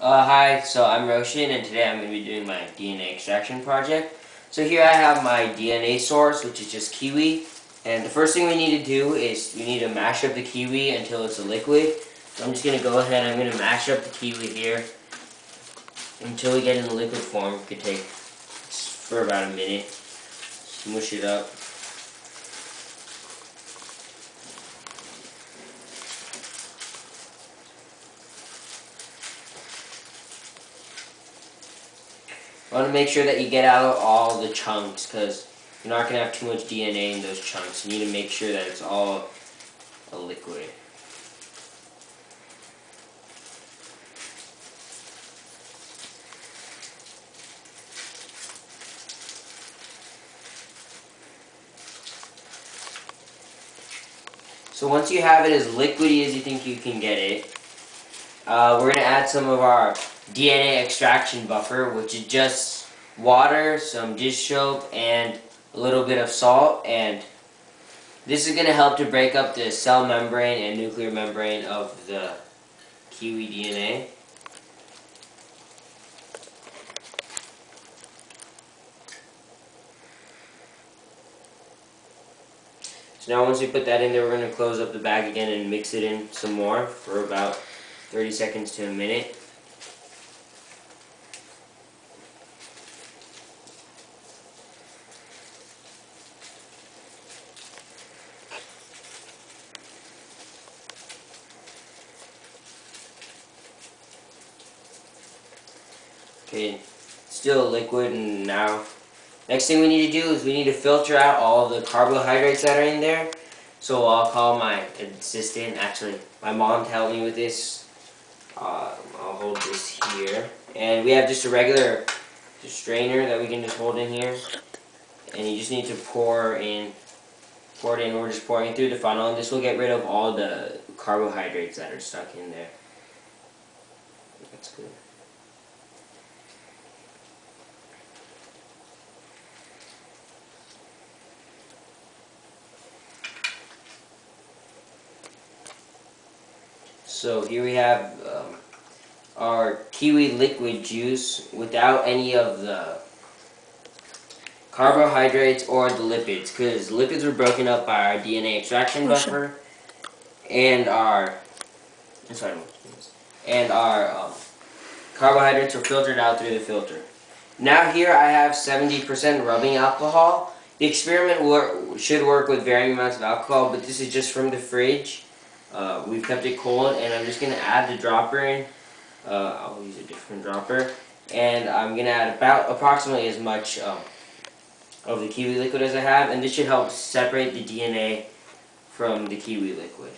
Hi, so I'm Roshan, and today I'm going to be doing my DNA extraction project. So here I have my DNA source, which is just kiwi. And the first thing we need to do is we need to mash up the kiwi until it's a liquid. So I'm just going to go ahead and I'm going to mash up the kiwi here until we get in the liquid form. It could take for about a minute. Smush it up. You want to make sure that you get out all the chunks because you're not going to have too much DNA in those chunks. You need to make sure that it's all a liquid. So once you have it as liquidy as you think you can get it, we're going to add some of our DNA extraction buffer, which is just water, some dish soap, and a little bit of salt. And this is going to help to break up the cell membrane and nuclear membrane of the kiwi DNA. So now once we put that in there, we're going to close up the bag again and mix it in some more for about 30 seconds to a minute. Okay, still liquid, and now next thing we need to do is we need to filter out all the carbohydrates that are in there. So I'll call my assistant, actually my mom, to help me with this. I'll hold this here, and we have just a regular strainer that we can just hold in here, and you just need to pour it in. We're just pouring it through the funnel, and this will get rid of all the carbohydrates that are stuck in there. That's good. So here we have our kiwi liquid juice without any of the carbohydrates or the lipids, because lipids were broken up by our DNA extraction buffer and our carbohydrates were filtered out through the filter. Now here I have 70% rubbing alcohol. The experiment should work with varying amounts of alcohol, but this is just from the fridge. We've kept it cold, and I'm just going to add the dropper in. I'll use a different dropper, and I'm going to add about approximately as much of the kiwi liquid as I have, and this should help separate the DNA from the kiwi liquid.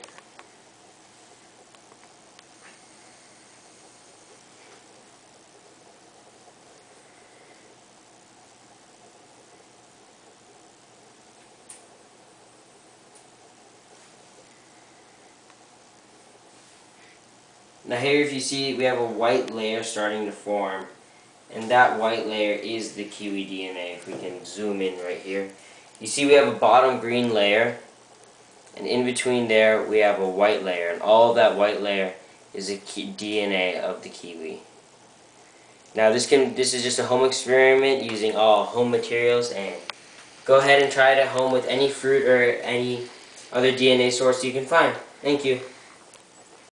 Now here, if you see, we have a white layer starting to form, and that white layer is the kiwi DNA. If we can zoom in right here, you see we have a bottom green layer, and in between there we have a white layer, and all of that white layer is the DNA of the kiwi. Now this is just a home experiment using all home materials, and go ahead and try it at home with any fruit or any other DNA source you can find. Thank you.